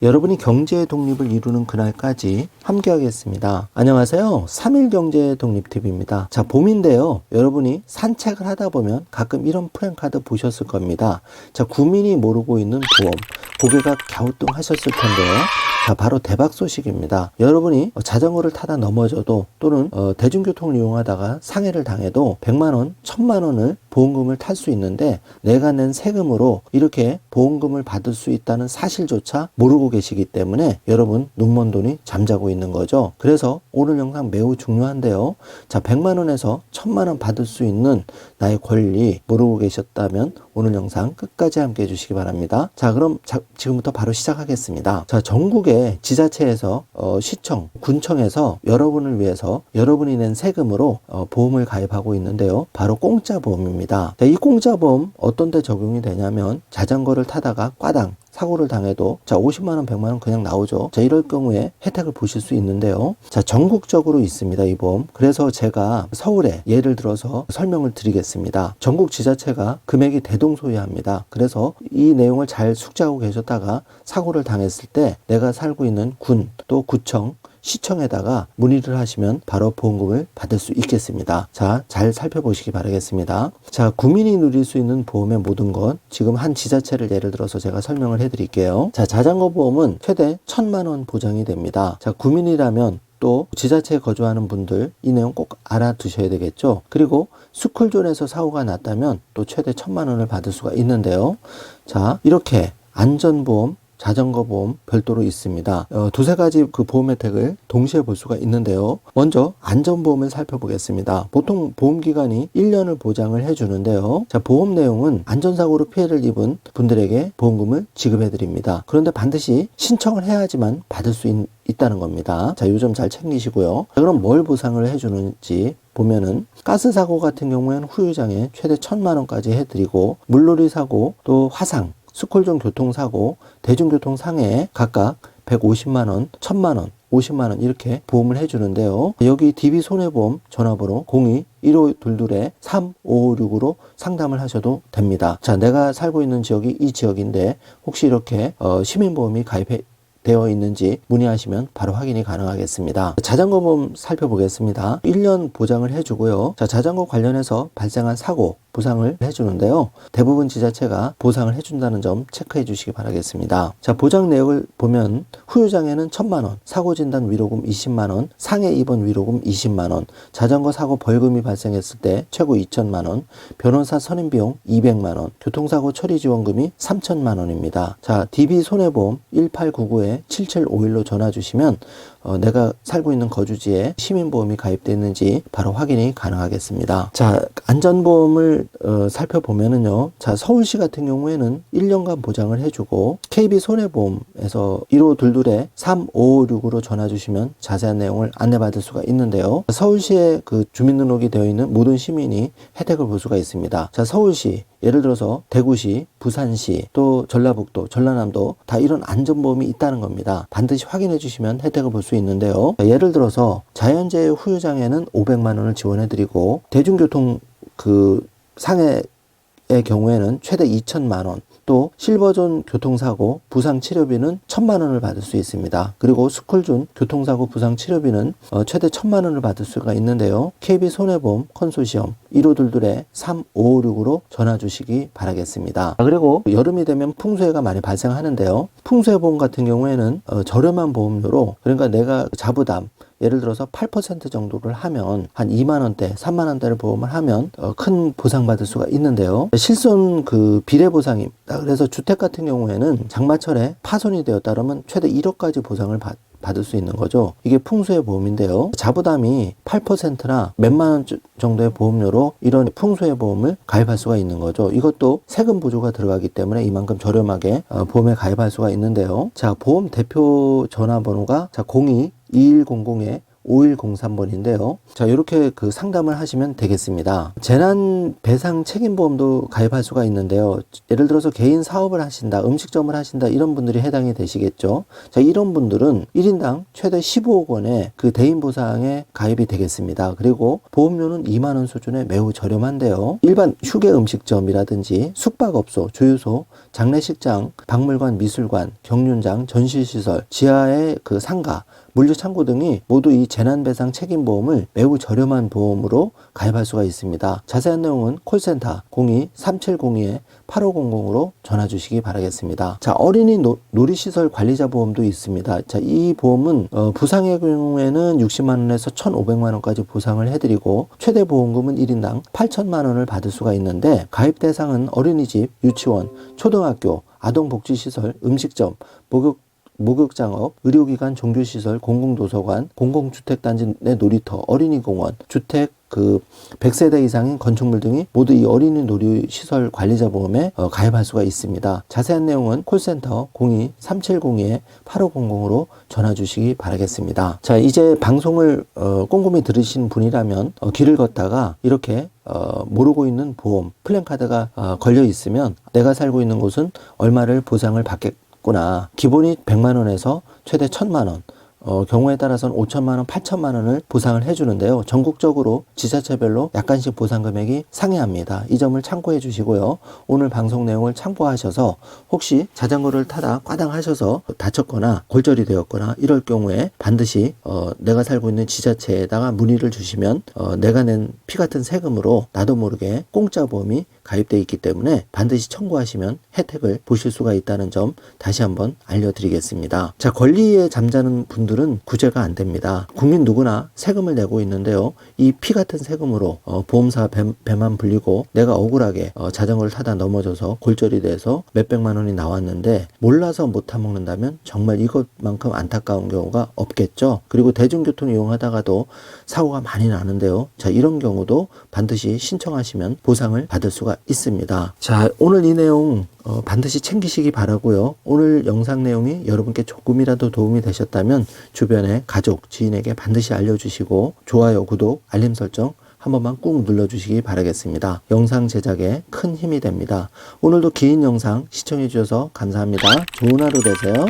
여러분이 경제의 독립을 이루는 그날까지 함께하겠습니다. 안녕하세요. 3일 경제의 독립TV입니다. 자, 봄인데요. 여러분이 산책을 하다 보면 가끔 이런 프랭카드 보셨을 겁니다. 자, 국민이 모르고 있는 보험. 고개가 갸우뚱하셨을 텐데요. 자, 바로 대박 소식입니다. 여러분이 자전거를 타다 넘어져도 또는 대중교통을 이용하다가 상해를 당해도 100만원, 1000만원을 보험금을 탈 수 있는데 내가 낸 세금으로 이렇게 보험금을 받을 수 있다는 사실조차 모르고 계시기 때문에 여러분 눈먼 돈이 잠자고 있는 거죠. 그래서 오늘 영상 매우 중요한데요. 자, 100만원에서 1000만원 받을 수 있는 나의 권리 모르고 계셨다면 오늘 영상 끝까지 함께 해주시기 바랍니다. 자, 그럼 지금부터 바로 시작하겠습니다. 자, 전국의 지자체에서 시청, 군청에서 여러분을 위해서 여러분이 낸 세금으로 보험을 가입하고 있는데요. 바로 공짜 보험입니다. 자, 이 공짜 보험 어떤 데 적용이 되냐면 자전거를 타다가 꽈당 사고를 당해도 자 50만원 100만원 그냥 나오죠. 자, 이럴 경우에 혜택을 보실 수 있는데요. 자, 전국적으로 있습니다, 이 보험. 그래서 제가 서울에 예를 들어서 설명을 드리겠습니다. 전국 지자체가 금액이 대동소이합니다. 그래서 이 내용을 잘 숙지하고 계셨다가 사고를 당했을 때 내가 살고 있는 군 또 구청 시청에다가 문의를 하시면 바로 보험금을 받을 수 있겠습니다. 자, 잘 살펴보시기 바라겠습니다. 자, 국민이 누릴 수 있는 보험의 모든 것, 지금 한 지자체를 예를 들어서 제가 설명을 해드릴게요. 자, 자전거 보험은 최대 1000만원 보장이 됩니다. 자, 국민이라면 또 지자체에 거주하는 분들 이 내용 꼭 알아두셔야 되겠죠. 그리고 스쿨존에서 사고가 났다면 또 최대 1000만원을 받을 수가 있는데요. 자, 이렇게 안전보험, 자전거 보험 별도로 있습니다. 두세 가지 그 보험 혜택을 동시에 볼 수가 있는데요. 먼저 안전보험을 살펴보겠습니다. 보통 보험기간이 1년을 보장을 해주는데요. 자, 보험 내용은 안전사고로 피해를 입은 분들에게 보험금을 지급해 드립니다. 그런데 반드시 신청을 해야지만 받을 수 있다는 겁니다. 자, 이 점 잘 챙기시고요. 자, 그럼 뭘 보상을 해주는지 보면은 가스 사고 같은 경우에는 후유장애 최대 1000만원까지 해드리고 물놀이 사고 또 화상 스쿨존 교통사고, 대중교통 상해에 각각 150만원, 1000만원, 50만원 이렇게 보험을 해주는데요. 여기 DB손해보험 전화번호 02-1522-3556으로 상담을 하셔도 됩니다. 자, 내가 살고 있는 지역이 이 지역인데 혹시 이렇게 시민보험이 되어 있는지 문의하시면 바로 확인이 가능하겠습니다. 자전거 보험 살펴보겠습니다. 1년 보장을 해주고요. 자, 자전거 관련해서 발생한 사고 보상을 해주는데요. 대부분 지자체가 보상을 해준다는 점 체크해 주시기 바라겠습니다. 자, 보장 내역을 보면 후유장애는 1000만원, 사고진단 위로금 20만원, 상해 입원 위로금 20만원, 자전거 사고 벌금이 발생했을 때 최고 2000만원, 변호사 선임비용 200만원, 교통사고 처리 지원금이 3000만원입니다. 자, DB손해보험 1899-7751로 전화 주시면 내가 살고 있는 거주지에 시민보험이 가입되어 있는지 바로 확인이 가능하겠습니다. 자, 안전보험을 살펴보면은요. 자, 서울시 같은 경우에는 1년간 보장을 해주고 KB손해보험에서 1522-3556으로 전화 주시면 자세한 내용을 안내받을 수가 있는데요. 서울시에 그 주민등록이 되어 있는 모든 시민이 혜택을 볼 수가 있습니다. 자, 서울시 예를 들어서 대구시, 부산시, 또 전라북도, 전라남도 다 이런 안전보험이 있다는 겁니다. 반드시 확인해 주시면 혜택을 볼 수 있는데요. 예를 들어서 자연재해 후유장애는 500만원을 지원해드리고 대중교통 그 상해의 경우에는 최대 2000만원, 또 실버존 교통사고 부상 치료비는 1000만원을 받을 수 있습니다. 그리고 스쿨존 교통사고 부상 치료비는 최대 1000만원을 받을 수가 있는데요. KB손해보험 컨소시엄 1522-3556으로 전화 주시기 바라겠습니다. 그리고 여름이 되면 풍수해가 많이 발생하는데요. 풍수해보험 같은 경우에는 저렴한 보험료로, 그러니까 내가 자부담 예를 들어서 8% 정도를 하면 한 2만원대, 3만원대를 보험을 하면 큰 보상받을 수가 있는데요. 실손 그 비례보상입니다. 그래서 주택 같은 경우에는 장마철에 파손이 되었다 그러면 최대 1억까지 보상을 받을 수 있는 거죠. 이게 풍수해 보험인데요. 자부담이 8%나 몇만 원 정도의 보험료로 이런 풍수해 보험을 가입할 수가 있는 거죠. 이것도 세금 보조가 들어가기 때문에 이만큼 저렴하게 보험에 가입할 수가 있는데요. 자, 보험 대표 전화번호가 자 02-2100 5103번인데요. 자, 이렇게 그 상담을 하시면 되겠습니다. 재난 배상 책임보험도 가입할 수가 있는데요. 예를 들어서 개인 사업을 하신다, 음식점을 하신다, 이런 분들이 해당이 되시겠죠. 자, 이런 분들은 1인당 최대 15억 원의 그 대인 보상에 가입이 되겠습니다. 그리고 보험료는 2만 원 수준에 매우 저렴한데요. 일반 휴게 음식점이라든지 숙박업소, 주유소, 장례식장, 박물관, 미술관, 경륜장, 전시시설, 지하의 그 상가, 물류창고 등이 모두 이 재난배상 책임보험을 매우 저렴한 보험으로 가입할 수가 있습니다. 자세한 내용은 콜센터 02-3702-8500으로 전화 주시기 바라겠습니다. 자, 어린이 놀이시설 관리자 보험도 있습니다. 자, 이 보험은 부상의 경우에는 60만 원에서 1,500만 원까지 보상을 해드리고 최대 보험금은 1인당 8천만 원을 받을 수가 있는데, 가입 대상은 어린이집, 유치원, 초등학교, 아동복지시설, 음식점, 목욕장업, 의료기관, 종교시설, 공공도서관, 공공주택단지 내 놀이터, 어린이공원, 주택, 100세대 이상인 건축물 등이 모두 이 어린이 놀이시설 관리자 보험에 가입할 수가 있습니다. 자세한 내용은 콜센터 02-3702-8500으로 전화 주시기 바라겠습니다. 자, 이제 방송을 꼼꼼히 들으신 분이라면 길을 걷다가 이렇게 모르고 있는 보험 플랜카드가 걸려 있으면 내가 살고 있는 곳은 얼마를 보상을 받겠구나, 기본이 100만 원에서 최대 1,000만 원, 경우에 따라서는 5천만 원, 8천만 원을 보상을 해주는데요. 전국적으로 지자체별로 약간씩 보상 금액이 상이합니다. 이 점을 참고해 주시고요. 오늘 방송 내용을 참고하셔서 혹시 자전거를 타다 과당하셔서 다쳤거나 골절이 되었거나 이럴 경우에 반드시 내가 살고 있는 지자체에다가 문의를 주시면 내가 낸 피 같은 세금으로 나도 모르게 공짜 보험이 가입되어 있기 때문에 반드시 청구하시면 혜택을 보실 수가 있다는 점 다시 한번 알려드리겠습니다. 자, 권리에 잠자는 분들은 구제가 안 됩니다. 국민 누구나 세금을 내고 있는데요. 이 피 같은 세금으로 보험사 배만 불리고 내가 억울하게 자전거를 타다 넘어져서 골절이 돼서 몇백만 원이 나왔는데 몰라서 못 타먹는다면 정말 이것만큼 안타까운 경우가 없겠죠. 그리고 대중교통 이용하다가도 사고가 많이 나는데요. 자, 이런 경우도 반드시 신청하시면 보상을 받을 수가 있습니다. 자, 오늘 이 내용 반드시 챙기시기 바라고요. 오늘 영상 내용이 여러분께 조금이라도 도움이 되셨다면 주변의 가족, 지인에게 반드시 알려주시고 좋아요, 구독, 알림 설정 한 번만 꾹 눌러주시기 바라겠습니다. 영상 제작에 큰 힘이 됩니다. 오늘도 긴 영상 시청해 주셔서 감사합니다. 좋은 하루 되세요.